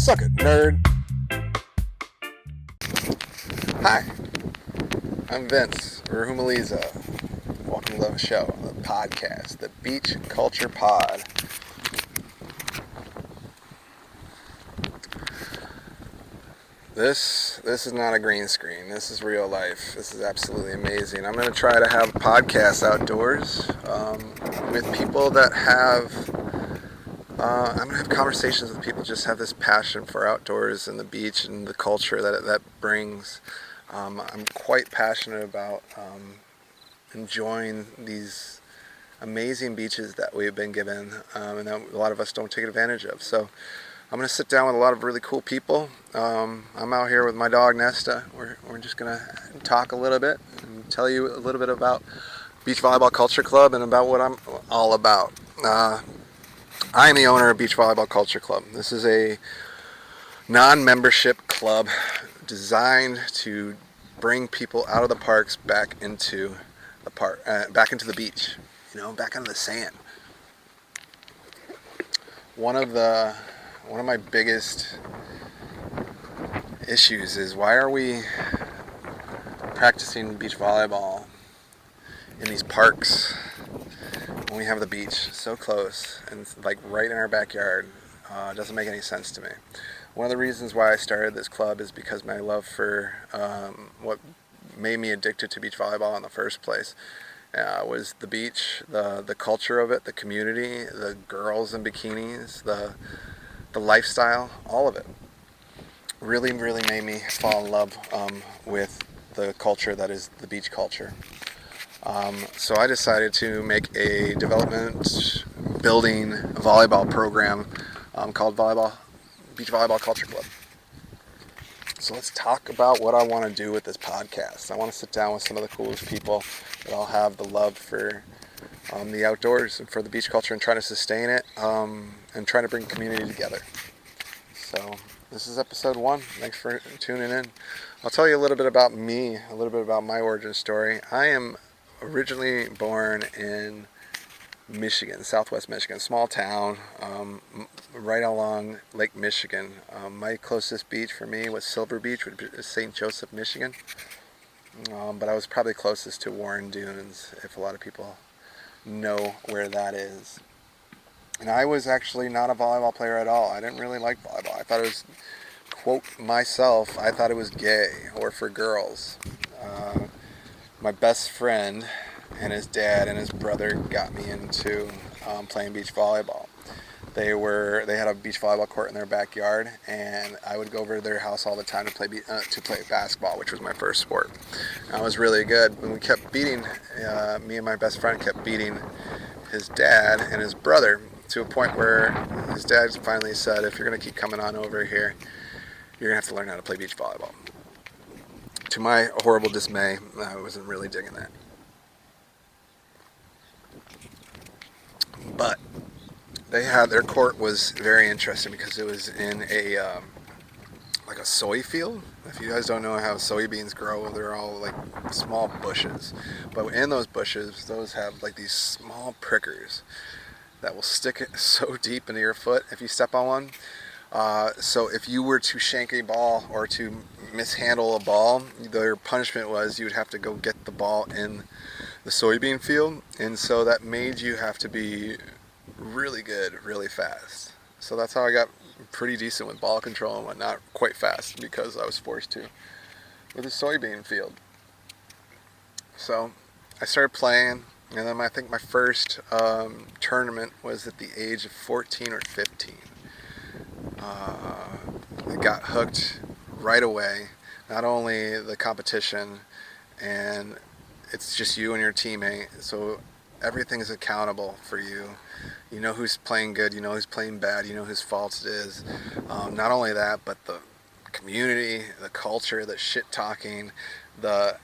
Suck it, nerd. Hi, I'm Vince Rahumaliza. Welcome to the show, the podcast, the Beach Culture Pod. This is not a green screen. This is real life. This is absolutely amazing. I'm going to try to have podcasts outdoors with people that have. I'm going to have conversations with people just have this passion for outdoors and the beach and the culture that brings. I'm quite passionate about enjoying these amazing beaches that we've been given and that a lot of us don't take advantage of. So I'm going to sit down with a lot of really cool people. I'm out here with my dog Nesta. We're just going to talk a little bit and tell you a little bit about Beach Volleyball Culture Club and about what I'm all about. I am the owner of Beach Volleyball Culture Club. This is a non-membership club designed to bring people out of the parks back into the park, back into the beach, back into the sand. One of my biggest issues is, why are we practicing beach volleyball in these parks when we have the beach so close and like right in our backyard? It doesn't make any sense to me. One of the reasons why I started this club is because my love for what made me addicted to beach volleyball in the first place was the beach, the culture of it, the community, the girls in bikinis, the lifestyle, all of it. Really made me fall in love with the culture that is the beach culture. So I decided to make a development building volleyball program called Beach Volleyball Culture Club. So let's talk about what I want to do with this podcast. I want to sit down with some of the coolest people that all have the love for the outdoors and for the beach culture and trying to sustain it and trying to bring community together. So this is episode 1. Thanks for tuning in. I'll tell you a little bit about me, a little bit about my origin story. I am originally born in Michigan, southwest Michigan, small town, right along Lake Michigan. My closest beach for me was Silver Beach, which is St. Joseph, Michigan. But I was probably closest to Warren Dunes, if a lot of people know where that is. And I was actually not a volleyball player at all. I didn't really like volleyball. I thought it was, quote myself, I thought it was gay or for girls. My best friend and his dad and his brother got me into playing beach volleyball. They had a beach volleyball court in their backyard, and I would go over to their house all the time to play basketball, which was my first sport. And I was really good. And we kept beating, me and my best friend kept beating his dad and his brother to a point where his dad finally said, if you're going to keep coming on over here, you're going to have to learn how to play beach volleyball. To my horrible dismay, I wasn't really digging that. But their court was very interesting because it was in a soy field. If you guys don't know how soybeans grow, they're all like small bushes. But in those bushes, those have like these small prickers that will stick it so deep into your foot if you step on one. So if you were to shank a ball or to mishandle a ball, their punishment was you would have to go get the ball in the soybean field. And so that made you have to be really good, really fast. So that's how I got pretty decent with ball control and whatnot, quite fast, because I was forced to with a soybean field. So I started playing, and then I think my first tournament was at the age of 14 or 15. I got hooked right away. Not only the competition, and it's just you and your teammate, so everything is accountable for you. You know who's playing good, you know who's playing bad, you know whose fault it is. Not only that, but the community, the culture, the shit talking, the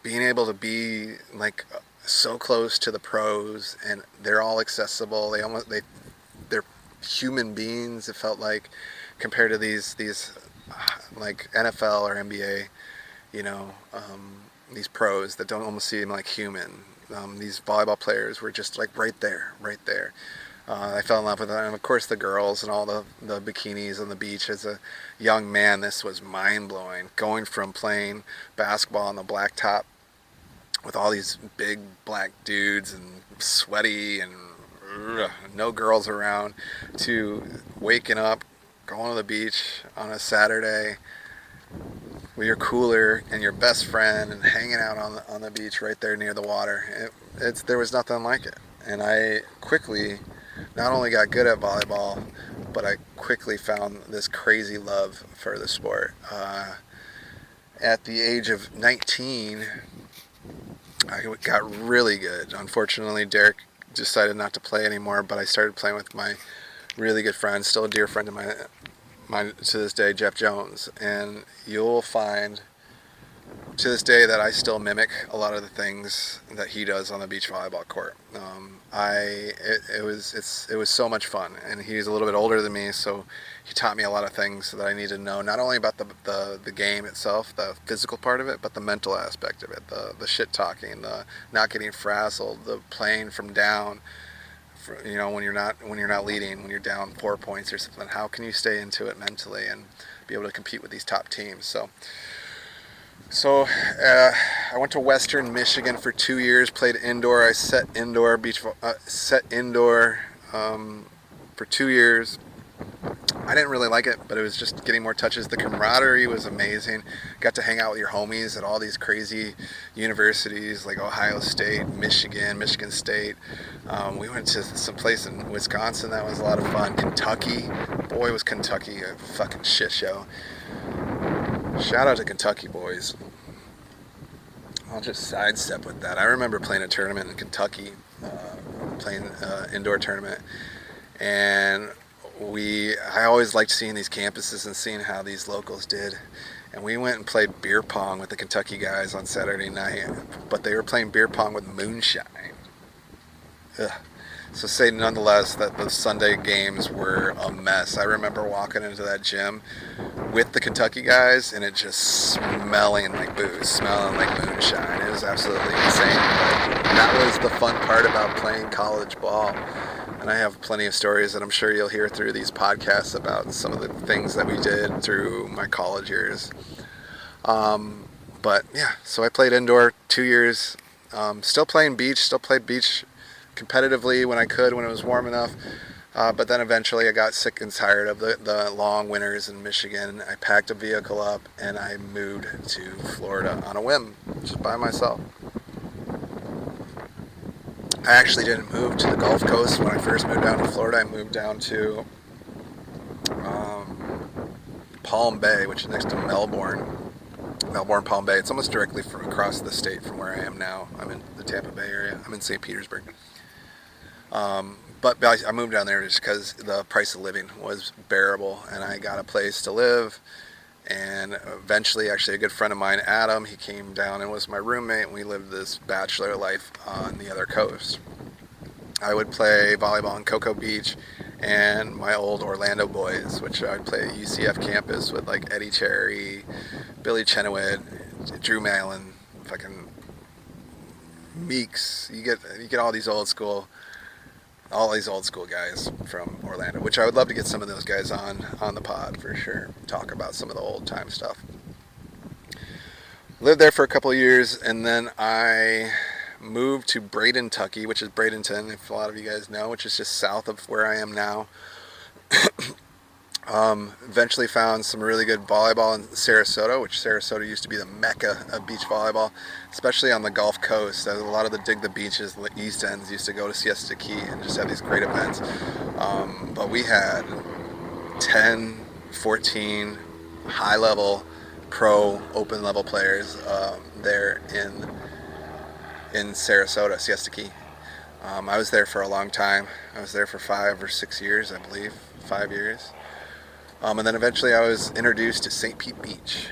being able to be like so close to the pros, and they're all accessible. They're human beings. It felt like, compared to these like NFL or NBA, these pros that don't almost seem like human. These volleyball players were just like right there. I fell in love with it, and of course the girls and all the bikinis on the beach. As a young man, this was mind-blowing. Going from playing basketball on the blacktop with all these big black dudes and sweaty and no girls around, to waking up, going to the beach on a Saturday with your cooler and your best friend and hanging out on the beach right there near the water. There was nothing like it. And I quickly not only got good at volleyball, but I quickly found this crazy love for the sport. At the age of 19, I got really good. Unfortunately, Derek decided not to play anymore, but I started playing with my really good friend, still a dear friend of mine to this day, Jeff Jones. And you'll find to this day that I still mimic a lot of the things that he does on the beach volleyball court. It was so much fun, and he's a little bit older than me, so he taught me a lot of things that I need to know, not only about the game itself, the physical part of it, but the mental aspect of it, the shit talking, the not getting frazzled, the playing from down. When you're not leading, when you're down 4 points or something, how can you stay into it mentally and be able to compete with these top teams? So I went to Western Michigan for 2 years, played indoor. I set indoor for 2 years. I didn't really like it, but it was just getting more touches. The camaraderie was amazing. Got to hang out with your homies at all these crazy universities like Ohio State, Michigan State. We went to some place in Wisconsin that was a lot of fun. Kentucky, boy was Kentucky a fucking shit show. Shout out to Kentucky boys. I'll just sidestep with that. I remember playing a tournament in Kentucky, playing an indoor tournament, and I always liked seeing these campuses and seeing how these locals did. And we went and played beer pong with the Kentucky guys on Saturday night, but they were playing beer pong with moonshine. Ugh. So say nonetheless that the Sunday games were a mess. I remember walking into that gym with the Kentucky guys and it just smelling like booze, smelling like moonshine. It was absolutely insane. But that was the fun part about playing college ball. And I have plenty of stories that I'm sure you'll hear through these podcasts about some of the things that we did through my college years. But yeah, so I played indoor 2 years. Still played beach competitively when I could, when it was warm enough. But then eventually I got sick and tired of the long winters in Michigan. I packed a vehicle up and I moved to Florida on a whim, just by myself. I actually didn't move to the Gulf Coast when I first moved down to Florida. I moved down to Palm Bay, which is next to Melbourne, Palm Bay. It's almost directly from across the state from where I am now. I'm in the Tampa Bay area. I'm in St. Petersburg. But I moved down there just because the price of living was bearable, and I got a place to live. And eventually, actually, a good friend of mine, Adam, he came down and was my roommate, and we lived this bachelor life on the other coast. I would play volleyball on Cocoa Beach and my old Orlando boys, which I would play at UCF campus with like Eddie Cherry, Billy Chenoweth, Drew Malin, fucking Meeks. You get all these old school guys from Orlando, which I would love to get some of those guys on the pod for sure. Talk about some of the old time stuff. Lived there for a couple of years, and then I moved to Bradentucky, which is Bradenton, if a lot of you guys know, which is just south of where I am now. Eventually found some really good volleyball in Sarasota, which Sarasota used to be the mecca of beach volleyball, especially on the Gulf Coast. A lot of the Dig the Beaches, the East Ends, used to go to Siesta Key and just have these great events. But we had 10, 14 high-level, pro, open-level players there in Sarasota, Siesta Key. I was there for a long time. I was there for 5 or 6 years, I believe, 5 years. And then eventually I was introduced to St. Pete Beach.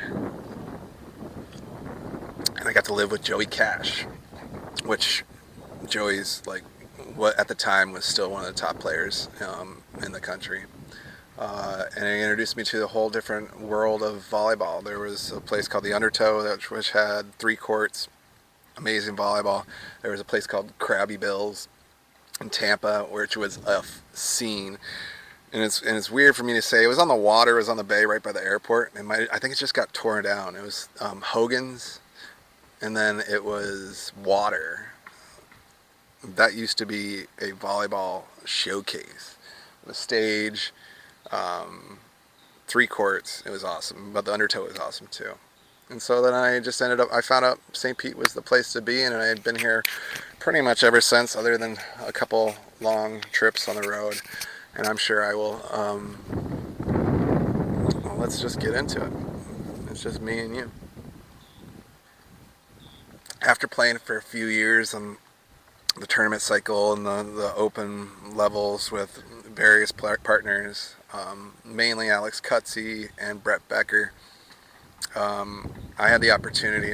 And I got to live with Joey Cash, which Joey's like, what at the time was still one of the top players in the country. And he introduced me to the whole different world of volleyball. There was a place called the Undertow, which had 3 courts, amazing volleyball. There was a place called Krabby Bill's, in Tampa, which was a scene. And it's weird for me to say. It was on the water. It was on the bay right by the airport. I think it just got torn down. It was Hogan's, and then it was water. That used to be a volleyball showcase. The stage, 3 courts. It was awesome. But the undertow was awesome too. And so then I found out St. Pete was the place to be, and I had been here pretty much ever since, other than a couple long trips on the road. And I'm sure I will, well, let's just get into it. It's just me and you. After playing for a few years on the tournament cycle and the open levels with various partners, mainly Alex Cutsey and Brett Becker, I had the opportunity.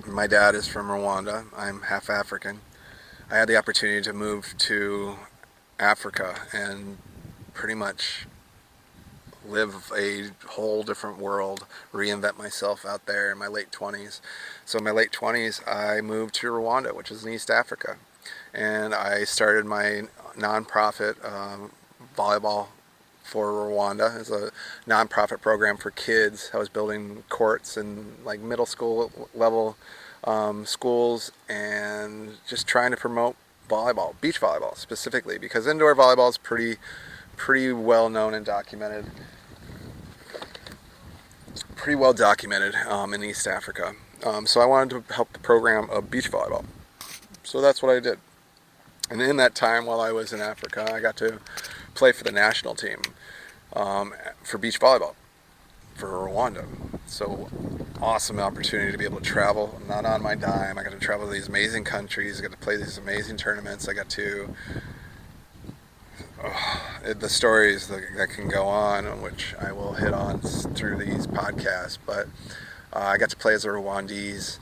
My dad is from Rwanda. I'm half African. I had the opportunity to move to Africa and pretty much live a whole different world, reinvent myself out there in my late 20s. So in my late 20s, I moved to Rwanda, which is in East Africa. And I started my nonprofit, Volleyball for Rwanda. It's a nonprofit program for kids. I was building courts in like middle school level schools and just trying to promote volleyball, beach volleyball specifically, because indoor volleyball is pretty well known and documented. Pretty well documented in East Africa. So I wanted to help the program of beach volleyball. So that's what I did. And in that time while I was in Africa, I got to play for the national team for beach volleyball for Rwanda. So awesome opportunity to be able to travel, not on my dime. I got to travel to these amazing countries. I got to play these amazing tournaments. I got to the stories that can go on, which I will hit on through these podcasts. But I got to play as a Rwandese.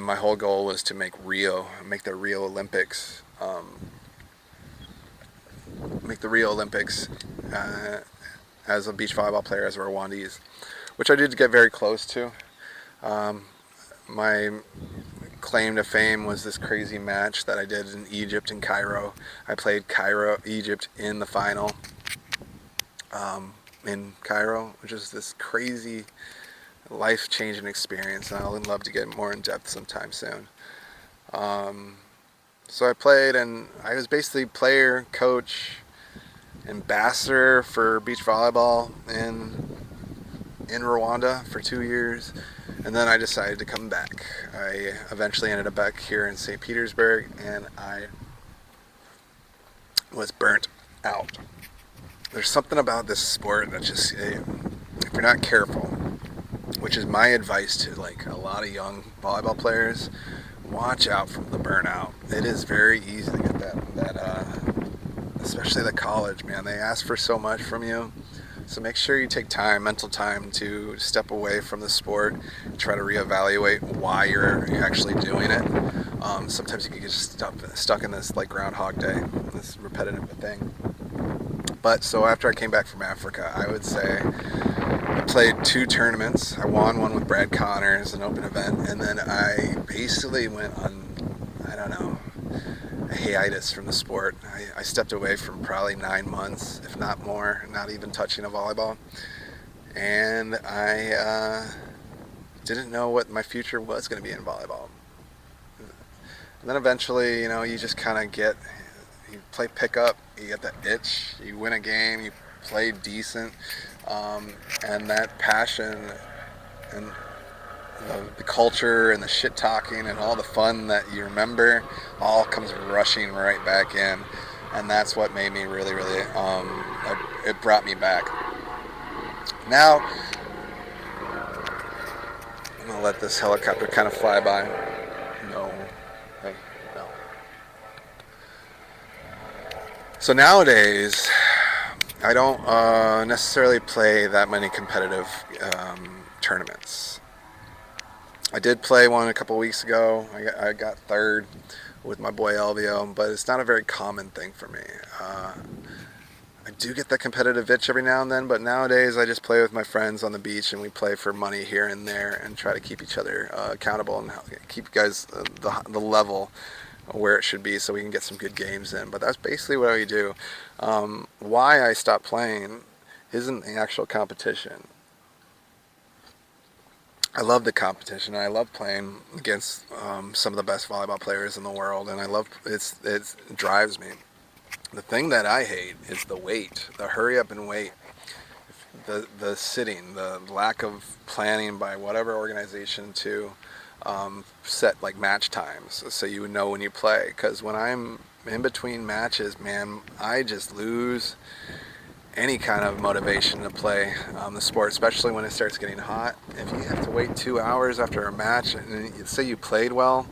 My whole goal was to make the Rio Olympics. Make the Rio Olympics as a beach volleyball player as a Rwandese, which I did get very close to. My claim to fame was this crazy match that I did in Egypt, in Cairo. I played Egypt in the final in Cairo, which is this crazy life-changing experience, and I'll love to get more in depth sometime soon. So I played, and I was basically player, coach, ambassador for beach volleyball in Rwanda for 2 years, and then I decided to come back. I eventually ended up back here in St. Petersburg, and I was burnt out. There's something about this sport that just, if you're not careful, which is my advice to like a lot of young volleyball players, watch out for the burnout. It is very easy to get that especially the college, man. They ask for so much from you. So make sure you take mental time to step away from the sport, try to reevaluate why you're actually doing it. Sometimes you can get just stuck in this like Groundhog Day, this repetitive thing. But so after I came back from Africa, I would say I played 2 tournaments. I won one with Brad Connors, an open event, and then I basically went on, I don't know, a hiatus from the sport. I stepped away from probably 9 months, if not more, not even touching a volleyball. And I didn't know what my future was going to be in volleyball. And then eventually, you just kind of you play pickup, you get that itch, you win a game, you play decent, and that passion and the culture and the shit talking and all the fun that you remember all comes rushing right back in, and that's what made me really, really, it brought me back. Now, I'm going to let this helicopter kind of fly by. No. Hey, no. So nowadays, I don't necessarily play that many competitive tournaments. I did play one a couple weeks ago. I got third with my boy Elvio, but it's not a very common thing for me. I do get that competitive itch every now and then, but nowadays I just play with my friends on the beach, and we play for money here and there and try to keep each other accountable and keep guys the level where it should be so we can get some good games in. But that's basically what we do. Why I stopped playing isn't the actual competition. I love the competition. I love playing against some of the best volleyball players in the world, and I love it drives me. The thing that I hate is the wait, the hurry up and wait, the sitting, the lack of planning by whatever organization to set like match times so you would know when you play. Because when I'm in between matches, man, I just lose any kind of motivation to play the sport, especially when it starts getting hot. If you have to wait 2 hours after a match, and say you played well,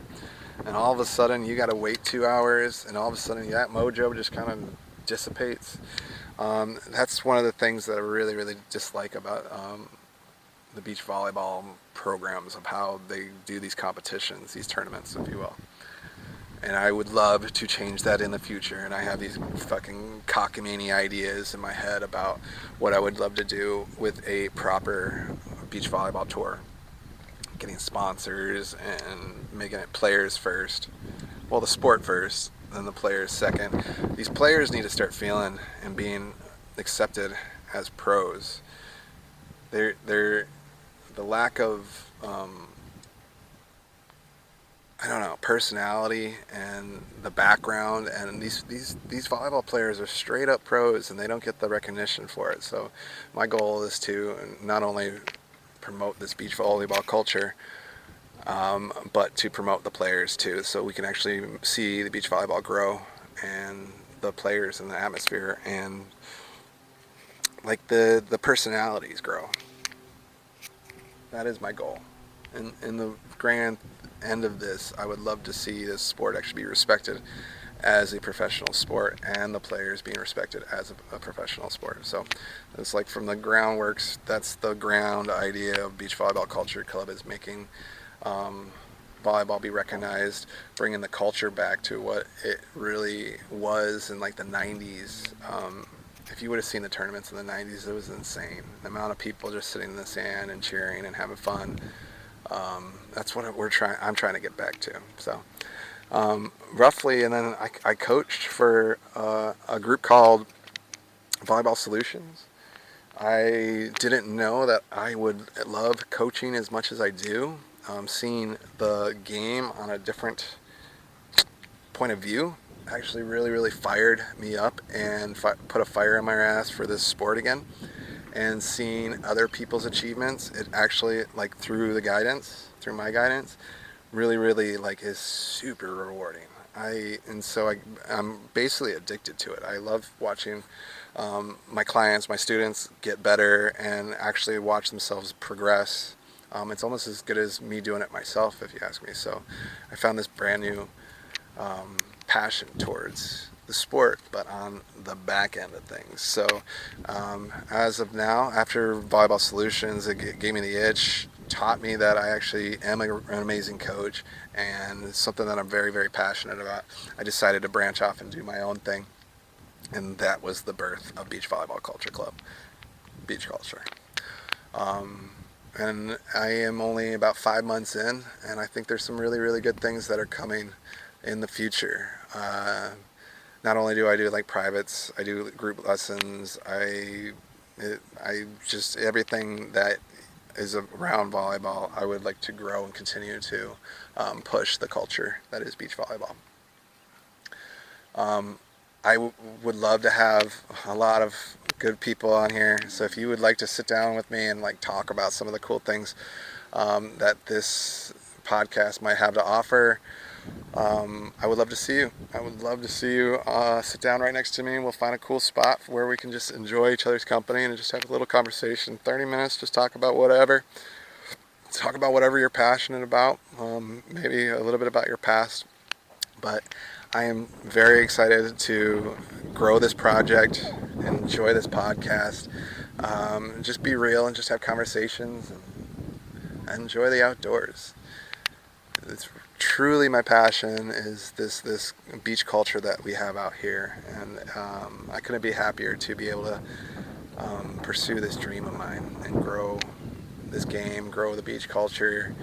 and all of a sudden you got to wait 2 hours, and all of a sudden that mojo just kind of dissipates. That's one of the things that I really, really dislike about the beach volleyball programs, of how they do these competitions, these tournaments, if you will. And I would love to change that in the future. And I have these fucking cockamamie ideas in my head about what I would love to do with a proper beach volleyball tour. Getting sponsors and making it players first. Well, the sport first, then the players second. These players need to start feeling and being accepted as pros. They're the lack of I don't know, personality and the background, and these volleyball players are straight up pros and they don't get the recognition for it. So my goal is to not only promote this beach volleyball culture, but to promote the players too, so we can actually see the beach volleyball grow and the players and the atmosphere and like the personalities grow. That is my goal. In the grand end of this, I would love to see this sport actually be respected as a professional sport, and the players being respected as a professional sport. So it's like from the groundworks, that's the ground idea of Beach Volleyball Culture Club, is making volleyball be recognized, bringing the culture back to what it really was in like the 90s. If you would have seen the tournaments in the 90s, it was insane. The amount of people just sitting in the sand and cheering and having fun. That's what I'm trying to get back to. So roughly, and then I coached for a group called Volleyball Solutions. I didn't know that I would love coaching as much as I do. Seeing the game on a different point of view actually really, really fired me up and put a fire in my ass for this sport again. And seeing other people's achievements, it actually, like through my guidance, really, really like is super rewarding. I'm basically addicted to it. I love watching my clients, my students get better and actually watch themselves progress. It's almost as good as me doing it myself, if you ask me. So I found this brand new passion towards the sport, but on the back end of things. So as of now, after Volleyball Solutions, it gave me the itch, taught me that I actually am an amazing coach, and it's something that I'm very, very passionate about. I decided to branch off and do my own thing, and that was the birth of Beach Volleyball Culture Club, Beach Culture. And I am only about 5 months in, and I think there's some really, really good things that are coming in the future. Not only do I do like privates, I do group lessons. I just, everything that is around volleyball, I would like to grow and continue to push the culture that is beach volleyball. I would love to have a lot of good people on here. So if you would like to sit down with me and like talk about some of the cool things that this podcast might have to offer, I would love to see you. I would love to see you sit down right next to me, and we'll find a cool spot where we can just enjoy each other's company and just have a little conversation. 30 minutes, just talk about whatever. Talk about whatever you're passionate about, maybe a little bit about your past. But I am very excited to grow this project, enjoy this podcast, just be real and just have conversations and enjoy the outdoors. It's truly my passion is this beach culture that we have out here, and I couldn't be happier to be able to pursue this dream of mine and grow this game, grow the beach culture,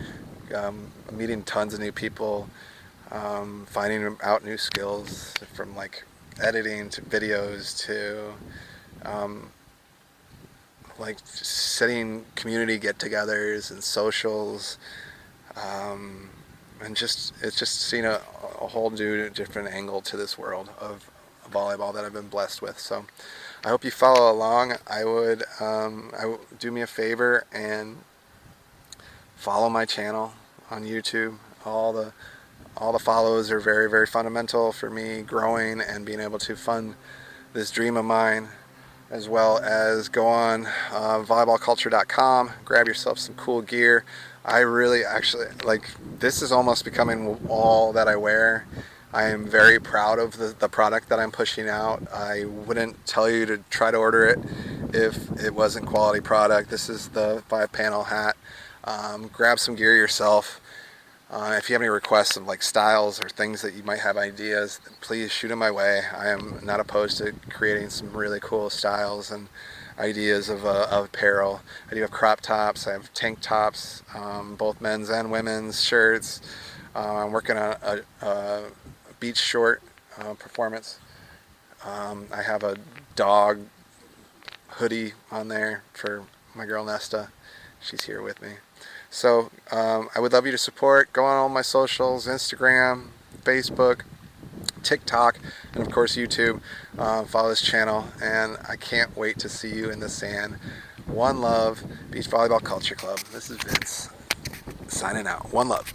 meeting tons of new people, finding out new skills, from like editing to videos to like setting community get-togethers and socials, and it's just seeing a whole new different angle to this world of volleyball that I've been blessed with. So I hope you follow along. I would do me a favor and follow my channel on YouTube. All the follows are very, very fundamental for me growing and being able to fund this dream of mine, as well as go on volleyballculture.com, grab yourself some cool gear. I really actually, like, this is almost becoming all that I wear. I am very proud of the product that I'm pushing out. I wouldn't tell you to try to order it if it wasn't quality product. This is the 5-panel hat. Grab some gear yourself. If you have any requests of like styles or things that you might have ideas, please shoot them my way. I am not opposed to creating some really cool styles and ideas of apparel. I do have crop tops, I have tank tops, both men's and women's shirts. I'm working on a beach short performance. I have a dog hoodie on there for my girl Nesta. She's here with me. So I would love you to support. Go on all my socials, Instagram, Facebook, TikTok, and of course YouTube. Follow this channel, and I can't wait to see you in the sand. One love, Beach Volleyball Culture Club. This is Vince signing out. One love.